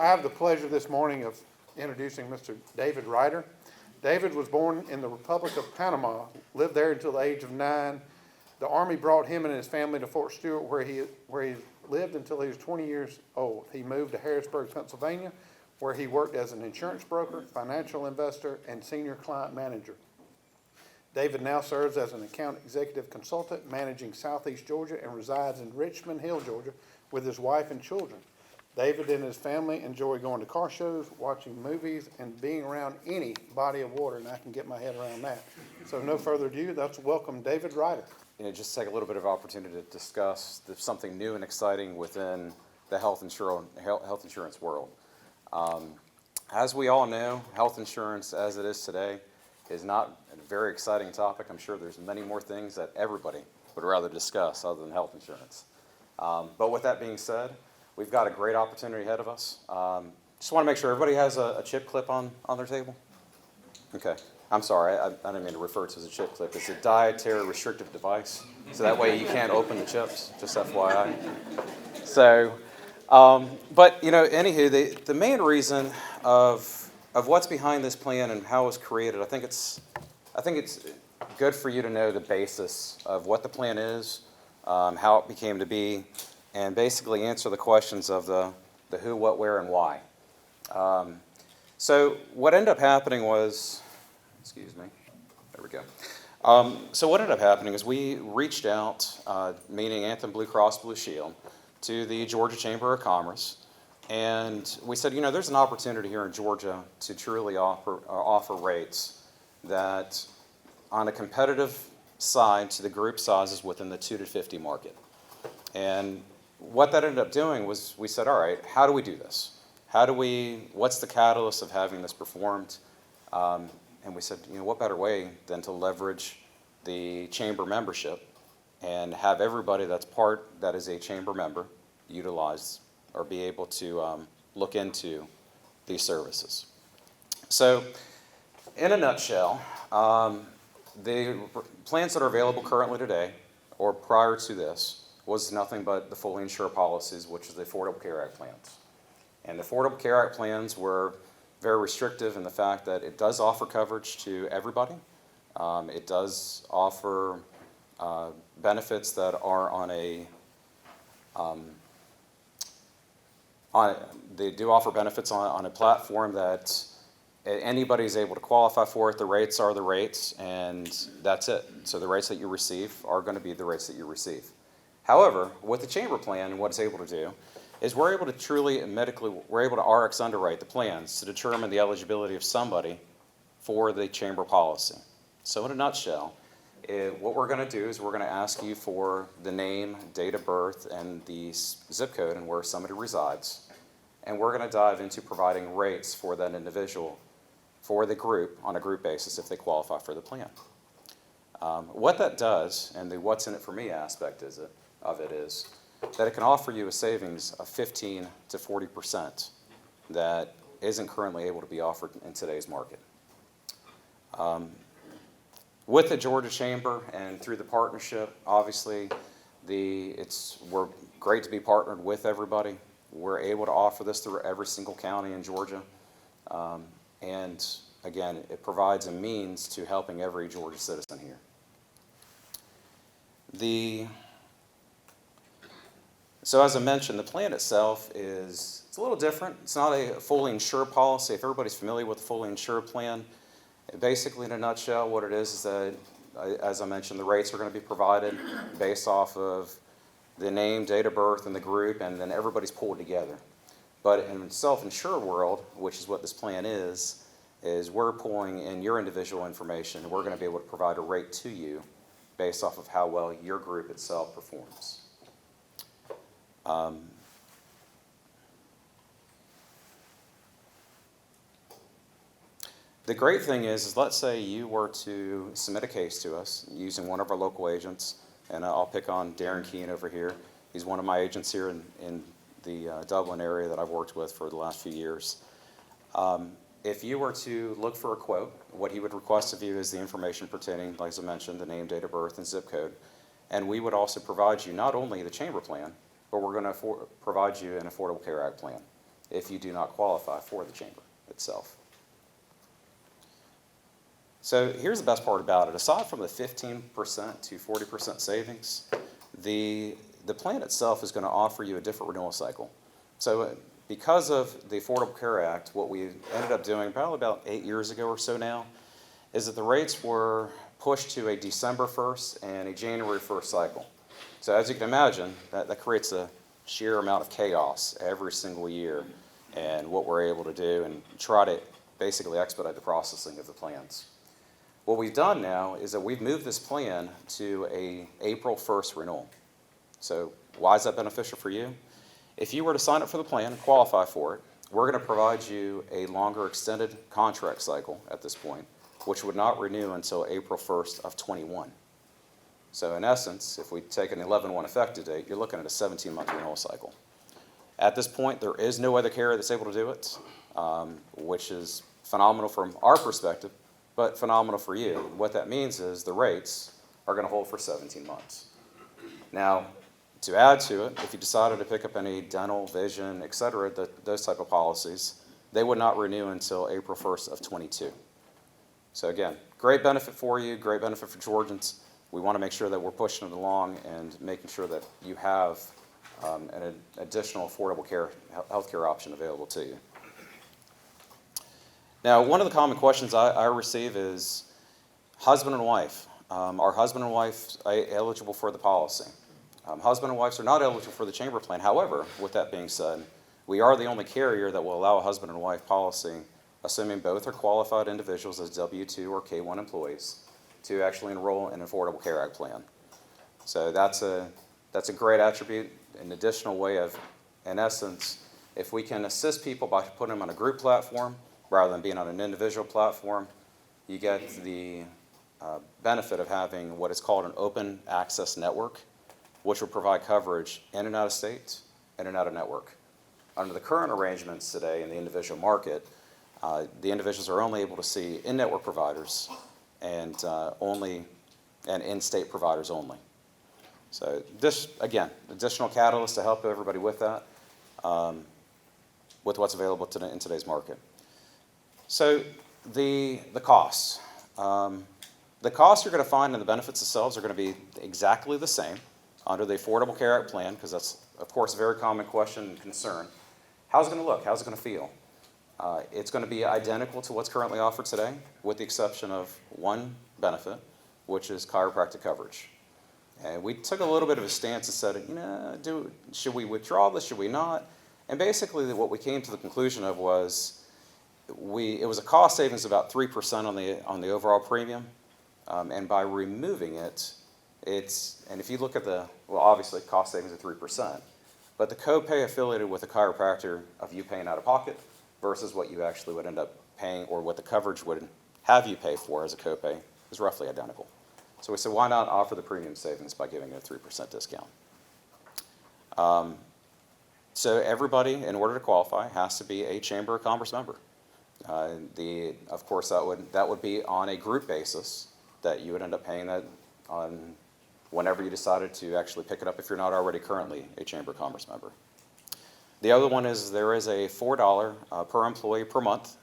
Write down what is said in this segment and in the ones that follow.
I have the pleasure this morning of introducing Mr. David Ryder. David was born in the Republic of Panama, lived there until the age of 9. The Army brought him and his family to Fort Stewart, where he lived until he was 20 years old. He moved to Harrisburg, Pennsylvania, where he worked as an insurance broker, financial investor, and senior client manager. David now serves as an account executive consultant managing Southeast Georgia and resides in Richmond Hill, Georgia, with his wife and children. David and his family enjoy going to car shows, watching movies, and being around any body of water, and I can get my head around that. So no further ado, let's welcome David Ryder. Just take a little bit of opportunity to discuss something new and exciting within the health insurance world. As we all know, health insurance as it is today is not a very exciting topic. I'm sure there's many more things that everybody would rather discuss other than health insurance. But with that being said, we've got a great opportunity ahead of us. Just want to make sure everybody has a chip clip on their table. Okay. I'm sorry, I didn't mean to refer to it as a chip clip. It's a dietary restrictive device, so that way you can't open the chips, just FYI. So, but anywho, the main reason of what's behind this plan and how it was created, I think it's good for you to know the basis of what the plan is, how it became to be, and basically answer the questions of the who, what, where, and why. So what ended up happening was, excuse me, there we go. So what ended up happening is we reached out, meaning Anthem Blue Cross Blue Shield, to the Georgia Chamber of Commerce, and we said, there's an opportunity here in Georgia to truly offer rates that on a competitive side to the group sizes within the 2 to 50 market. And what that ended up doing was we said, all right, how do we do this? What's the catalyst of having this performed? And we said, what better way than to leverage the chamber membership and have everybody that is a chamber member utilize or be able to look into these services. So in a nutshell, the plans that are available currently today or prior to this was nothing but the fully insured policies, which is the Affordable Care Act plans. And the Affordable Care Act plans were very restrictive in the fact that it does offer coverage to everybody. It does offer benefits that are they do offer benefits on a platform that anybody's able to qualify for it. The rates are the rates, and that's it. So the rates that you receive are going to be the rates that you receive. However, with the chamber plan, what it's able to do is we're able to RX underwrite the plans to determine the eligibility of somebody for the chamber policy. So in a nutshell, what we're going to do is we're going to ask you for the name, date of birth, and the zip code and where somebody resides. And we're going to dive into providing rates for that individual, for the group, on a group basis if they qualify for the plan. What that does, and the what's in it for me aspect of it is that it can offer you a savings of 15 to 40% that isn't currently able to be offered in today's market. With the Georgia Chamber and through the partnership, obviously, we're great to be partnered with everybody. We're able to offer this through every single county in Georgia. And again, it provides a means to helping every Georgia citizen here. So as I mentioned, the plan itself it's a little different. It's not a fully insured policy. If everybody's familiar with the fully insured plan, basically in a nutshell, what it is that, as I mentioned, the rates are going to be provided based off of the name, date of birth, and the group, and then everybody's pulled together. But in the self-insured world, which is what this plan is we're pulling in your individual information, and we're going to be able to provide a rate to you based off of how well your group itself performs. The great thing is let's say you were to submit a case to us using one of our local agents, and I'll pick on Darren Keene over here. He's one of my agents here in the Dublin area that I've worked with for the last few years. If you were to look for a quote, what he would request of you is the information pertaining, like as I mentioned, the name, date of birth, and zip code. And we would also provide you not only the chamber plan, but we're going to provide you an Affordable Care Act plan. if you do not qualify for the chamber itself. So here's the best part about it. Aside from the 15% to 40% savings, the plan itself is going to offer you a different renewal cycle. So because of the Affordable Care Act, what we ended up doing probably about 8 years ago or so now is that the rates were pushed to a December 1st and a January 1st cycle. So as you can imagine, that creates a sheer amount of chaos every single year, and what we're able to do and try to basically expedite the processing of the plans. What we've done now is that we've moved this plan to a April 1st renewal. So why is that beneficial for you? If you were to sign up for the plan and qualify for it, we're going to provide you a longer extended contract cycle at this point, which would not renew until April 1st of 21. So in essence, if we take an 11/1 effective date, you're looking at a 17-month renewal cycle. At this point, there is no other carrier that's able to do it, which is phenomenal from our perspective, but phenomenal for you. What that means is the rates are going to hold for 17 months. Now, to add to it, if you decided to pick up any dental, vision, et cetera, those type of policies, they would not renew until April 1st of 22. So again, great benefit for you, great benefit for Georgians. We want to make sure that we're pushing it along and making sure that you have an additional affordable health care option available to you. Now, one of the common questions I receive is husband and wife. Are husband and wife eligible for the policy? Husband and wives are not eligible for the chamber plan. However, with that being said, we are the only carrier that will allow a husband and wife policy, assuming both are qualified individuals as W-2 or K-1 employees, to actually enroll in an Affordable Care Act plan. So that's a great attribute, an additional way of, in essence, if we can assist people by putting them on a group platform rather than being on an individual platform, you get the benefit of having what is called an open access network, which will provide coverage in and out of state, in and out of network. Under the current arrangements today in the individual market, the individuals are only able to see in-network providers and in-state providers only. So this, again, additional catalyst to help everybody with that, with what's available in today's market. So the costs. The costs you're going to find and the benefits themselves are going to be exactly the same under the Affordable Care Act plan, because that's, of course, a very common question and concern. How's it going to look? How's it going to feel? It's going to be identical to what's currently offered today, with the exception of one benefit, which is chiropractic coverage. And we took a little bit of a stance and said, should we withdraw this? Should we not? And basically, what we came to the conclusion of was, it was a cost savings of about 3% on the overall premium, and by removing it, and if you look at obviously cost savings of 3%, but the copay affiliated with a chiropractor of you paying out of pocket versus what you actually would end up paying, or what the coverage would have you pay for as a copay, is roughly identical. So we said, why not offer the premium savings by giving it a 3% discount? So everybody, in order to qualify, has to be a Chamber of Commerce member. Of course, that would be on a group basis, that you would end up paying that on whenever you decided to actually pick it up if you're not already currently a Chamber of Commerce member. The other one is there is a $4 per employee per month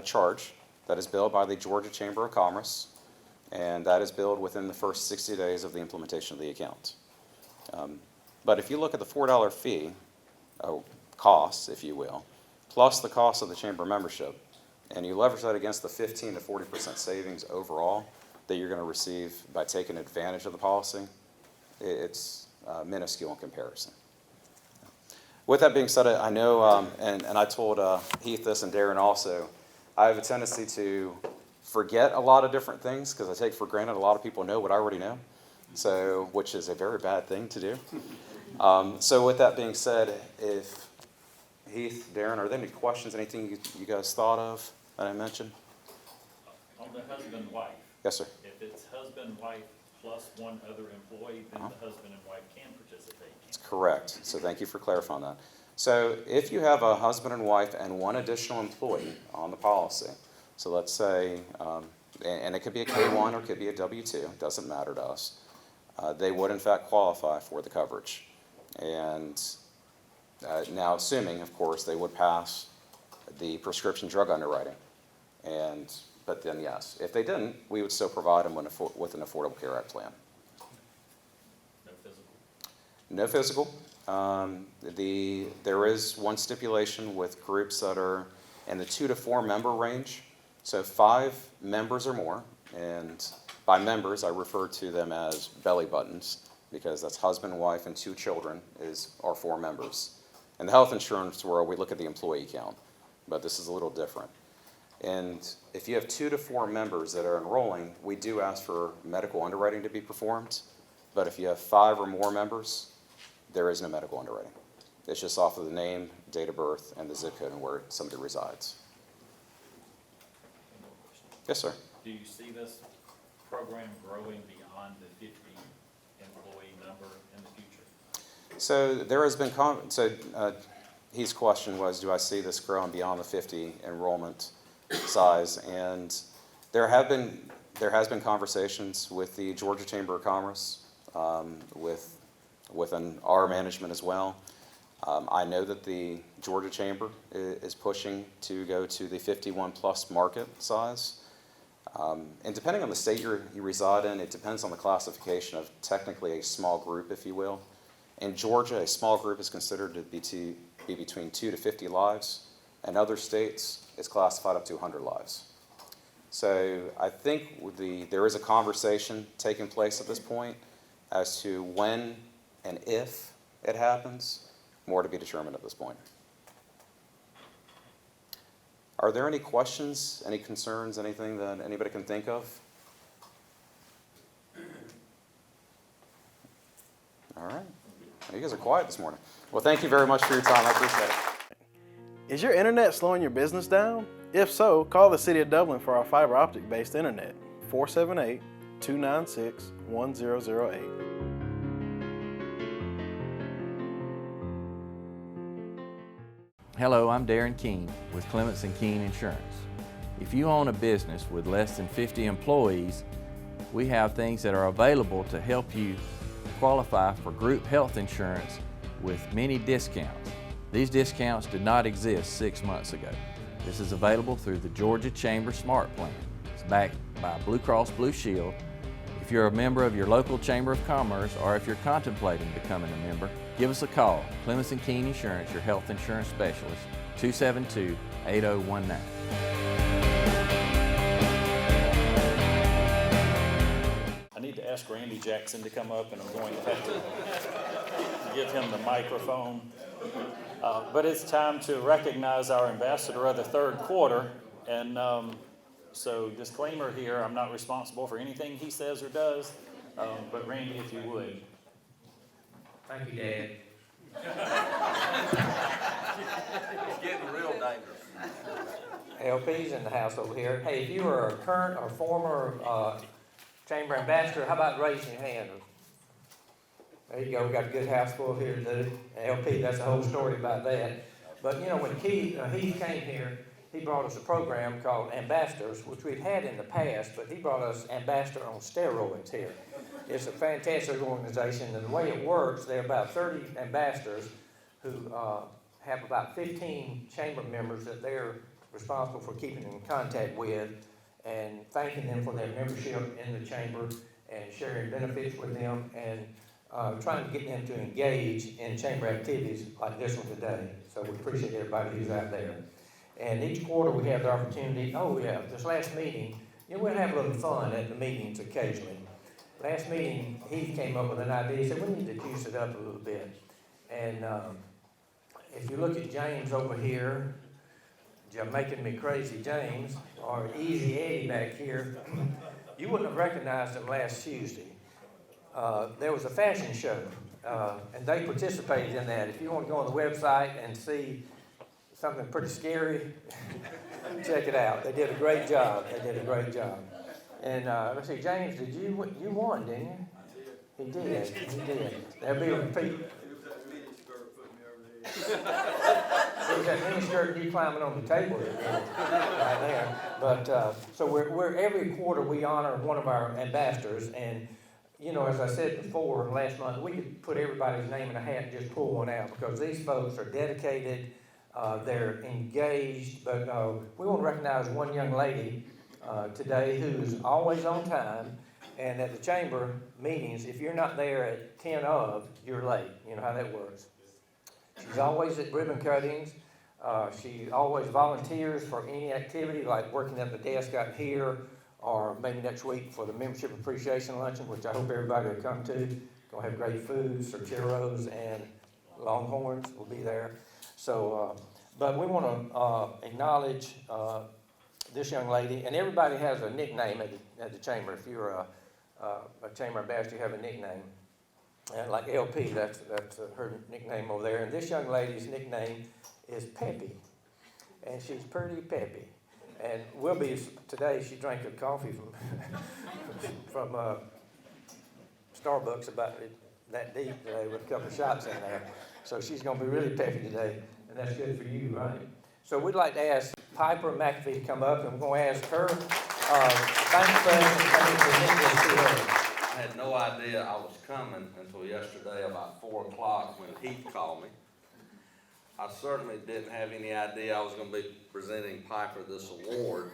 charge that is billed by the Georgia Chamber of Commerce, and that is billed within the first 60 days of the implementation of the account. But if you look at the $4 fee, cost, if you will, plus the cost of the Chamber membership, and you leverage that against the 15 to 40% savings overall that you're going to receive by taking advantage of the policy, it's minuscule in comparison. With that being said, I know, and I told Heath this and Darren also, I have a tendency to forget a lot of different things because I take for granted a lot of people know what I already know, so which is a very bad thing to do. So with that being said, if Heath, Darren, are there any questions, anything you guys thought of that I mentioned? On the husband-wife. Yes, sir. If it's husband-wife plus one other employee, then the husband and wife can participate. That's correct. So thank you for clarifying that. So if you have a husband and wife and one additional employee on the policy, so let's say, and it could be a K-1 or it could be a W-2, doesn't matter to us, they would in fact qualify for the coverage. And Now, assuming, of course, they would pass the prescription drug underwriting. But then, yes, if they didn't, we would still provide them with an Affordable Care Act plan. No physical? No physical. There is one stipulation with groups that are in the 2 to 4 member range. So 5 members or more, and by members, I refer to them as belly buttons, because that's husband, wife, and 2 children are 4 members. In the health insurance world, we look at the employee count, but this is a little different. And if you have 2 to 4 members that are enrolling, we do ask for medical underwriting to be performed. But if you have 5 or more members, there is no medical underwriting. It's just off of the name, date of birth, and the zip code and where somebody resides. Yes, sir. Do you see this program growing beyond the 50 employee number in the future? So there has been, his question was, do I see this growing beyond the 50 enrollment size? And there has been conversations with the Georgia Chamber of Commerce, within our management as well. I know that the Georgia Chamber is pushing to go to the 51 plus market size. And depending on the state you reside in, it depends on the classification of technically a small group, if you will. In Georgia, a small group is considered to be between 2 to 50 lives. In other states, it's classified up to 100 lives. So I think there is a conversation taking place at this point as to when and if it happens, more to be determined at this point. Are there any questions, any concerns, anything that anybody can think of? All right. You guys are quiet this morning. Well, thank you very much for your time. I appreciate it. Is your internet slowing your business down? If so, call the City of Dublin for our fiber optic based internet, 478-296-1008. Hello, I'm Darren Keene with Clements & Keene Insurance. If you own a business with less than 50 employees, we have things that are available to help you qualify for group health insurance with many discounts. These discounts did not exist 6 months ago. This is available through the Georgia Chamber Smart Plan. It's backed by Blue Cross Blue Shield. If you're a member of your local Chamber of Commerce or if you're contemplating becoming a member, give us a call. Clements & Keene Insurance, your health insurance specialist, 272-8019. I need to ask Randy Jackson to come up, and I'm going to have to give him the microphone. But it's time to recognize our ambassador of the third quarter. And so disclaimer here, I'm not responsible for anything he says or does. But Randy, if you would. Thank you, Dad. It's getting real dangerous. LP's in the house over here. Hey, if you are a current or former chamber ambassador, how about raising your hand? There you go. We got a good house full here today. LP, that's a whole story about that. But you know, when Heath came here, he brought us a program called Ambassadors, which we'd had in the past, but he brought us Ambassador on steroids here. It's a fantastic organization, and the way it works, there are about 30 ambassadors who have about 15 chamber members that they're responsible for keeping in contact with and thanking them for their membership in the chamber and sharing benefits with them and trying to get them to engage in chamber activities like this one today. So we appreciate everybody who's out there. And each quarter we have the opportunity, this last meeting, we'll have a little fun at the meetings occasionally. Last meeting, Heath came up with an idea. He said, we need to juice it up a little bit. And if you look at James over here, making me crazy James, or Easy Eddie back here, you wouldn't have recognized him last Tuesday. There was a fashion show, and they participated in that. If you want to go on the website and see something pretty scary, check it out. They did a great job. And let's see, James, you won, didn't you? He did. There'll be a repeat. It was that mini skirt and you climbing on the table right there. But so we're every quarter we honor one of our ambassadors, and you know, as I said before, last month, we could put everybody's name in a hat and just pull one out, because these folks are dedicated, they're engaged, but we want to recognize one young lady today who is always on time, and at the chamber meetings, if you're not there at 10 of, you're late. You know how that works. She's always at ribbon cuttings. She always volunteers for any activity, like working at the desk out here, or maybe next week for the membership appreciation luncheon, which I hope everybody will come to. Gonna have great food, churros and Longhorns will be there. So, but we want to acknowledge this young lady, and everybody has a nickname at the chamber. If you're a chamber ambassador, you have a nickname. And like LP, that's her nickname over there. And this young lady's nickname is Peppy, and she's pretty peppy. And today she drank a coffee from Starbucks about that deep today with a couple of shots in there. So she's going to be really peppy today, and that's good for you, right? So we'd like to ask Piper McAfee to come up, and we're going to ask her, Bank President, to present this to her. I had no idea I was coming until yesterday about 4 o'clock when Heath called me. I certainly didn't have any idea I was going to be presenting Piper this award.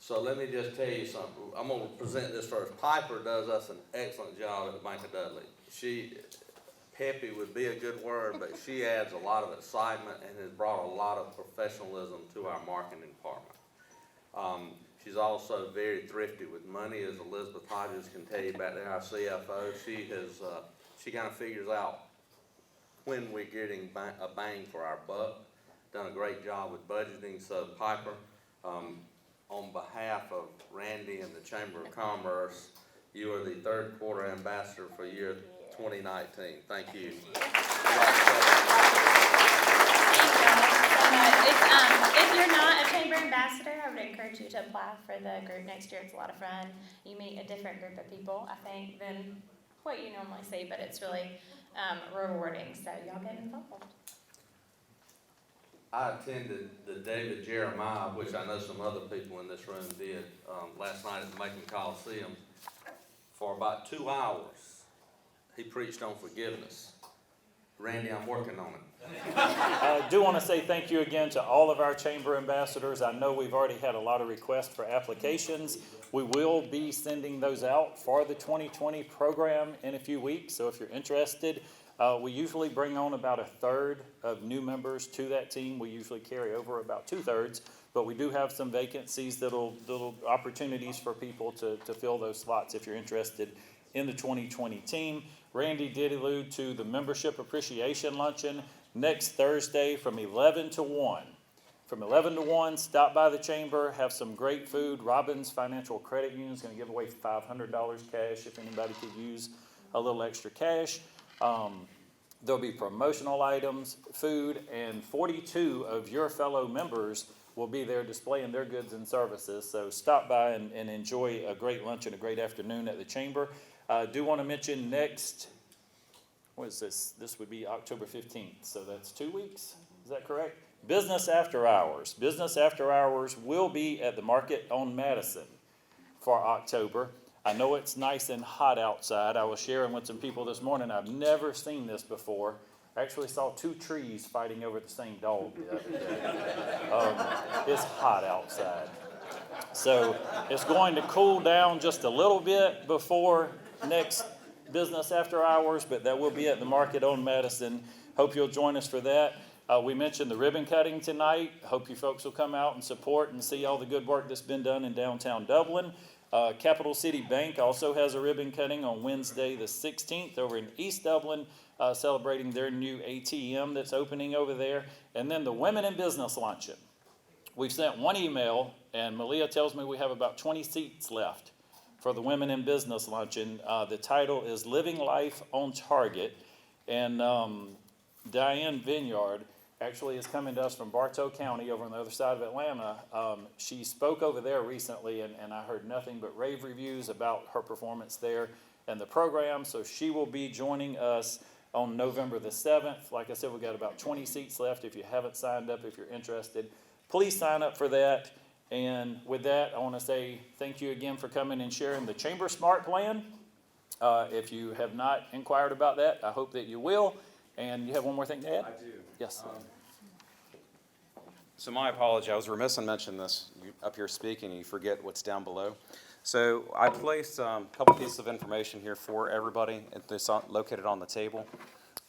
So let me just tell you something. I'm going to present this first. Piper does us an excellent job at the Bank of Dudley. Peppy would be a good word, but she adds a lot of excitement and has brought a lot of professionalism to our marketing department. She's also very thrifty with money, as Elizabeth Hodges can tell you back there, our CFO. She kind of figures out when we're getting a bang for our buck. Done a great job with budgeting. So Piper, on behalf of Randy and the Chamber of Commerce, you are the third quarter ambassador for year 2019. Thank you. If you're not a chamber ambassador, I would encourage you to apply for the group next year. It's a lot of fun. You meet a different group of people, I think, than what you normally see, but it's really rewarding. So y'all get involved. I attended the David Jeremiah, which I know some other people in this room did, last night at the Macon Coliseum for about 2 hours. He preached on forgiveness. Randy, I'm working on it. I do want to say thank you again to all of our chamber ambassadors. I know we've already had a lot of requests for applications. We will be sending those out for the 2020 program in a few weeks. So if you're interested, we usually bring on about a third of new members to that team. We usually carry over about 2/3, but we do have some vacancies, little opportunities for people to fill those slots if you're interested in the 2020 team. Randy did allude to the membership appreciation luncheon next Thursday from 11 to 1. From 11 to 1, stop by the chamber, have some great food. Robbins Financial Credit Union is going to give away $500 cash if anybody could use a little extra cash. There'll be promotional items, food, and 42 of your fellow members will be there displaying their goods and services. So stop by and enjoy a great lunch and a great afternoon at the chamber. I do want to mention next, what is this? This would be October 15th, so that's 2 weeks. Is that correct? Business After Hours. Business After Hours will be at the Market on Madison for October. I know it's nice and hot outside. I was sharing with some people this morning. I've never seen this before. I actually saw 2 trees fighting over the same dog the other day. It's hot outside. So it's going to cool down just a little bit before next Business After Hours, but that will be at the Market on Madison. Hope you'll join us for that. We mentioned the ribbon cutting tonight. Hope you folks will come out and support and see all the good work that's been done in downtown Dublin. Capital City Bank also has a ribbon cutting on Wednesday the 16th over in East Dublin, celebrating their new ATM that's opening over there. And then the Women in Business Luncheon. We've sent one email, and Malia tells me we have about 20 seats left for the Women in Business Luncheon. The title is Living Life on Target, and Diane Vineyard actually is coming to us from Bartow County over on the other side of Atlanta. She spoke over there recently, and I heard nothing but rave reviews about her performance there and the program, so she will be joining us on November the 7th. Like I said, we've got about 20 seats left. If you haven't signed up, if you're interested, please sign up for that. And with that, I want to say thank you again for coming and sharing the Chamber Smart Plan. If you have not inquired about that, I hope that you will. And you have one more thing to add? I do. Yes. So my apology, I was remiss in mentioning this. You up here speaking, and you forget what's down below. So I placed a couple pieces of information here for everybody. It's located on the table.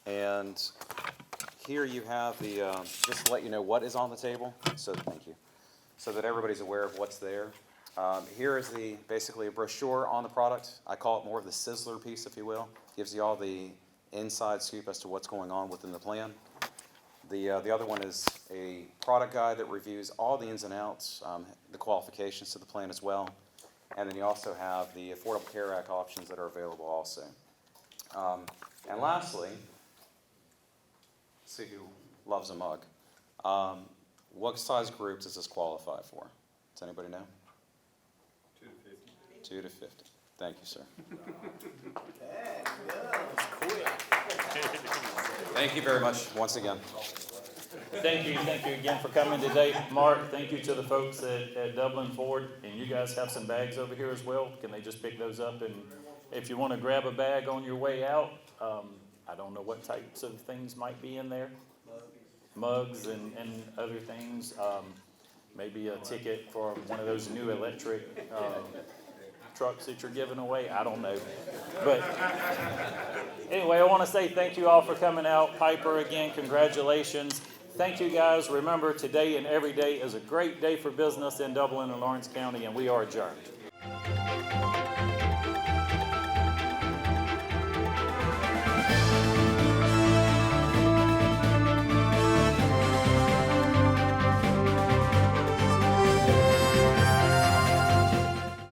And here you have the, just to let you know what is on the table. So thank you. So that everybody's aware of what's there. Here is basically a brochure on the product. I call it more of the sizzler piece, if you will. Gives you all the inside scoop as to what's going on within the plan. The other one is a product guide that reviews all the ins and outs, the qualifications to the plan as well. And then you also have the Affordable Care Act options that are available also. And lastly, see who loves a mug. What size group does this qualify for? Does anybody know? 2 to 50. 2 to 50. Thank you, sir. Thank you very much once again. Thank you again for coming today. Mark, thank you to the folks at Dublin Ford, and you guys have some bags over here as well. Can they just pick those up? And if you want to grab a bag on your way out, I don't know what types of things might be in there. Mugs and other things. Maybe a ticket for one of those new electric trucks that you're giving away. I don't know. But anyway, I want to say thank you all for coming out. Piper, again, congratulations. Thank you, guys. Remember, today and every day is a great day for business in Dublin and Lawrence County, and we are adjourned.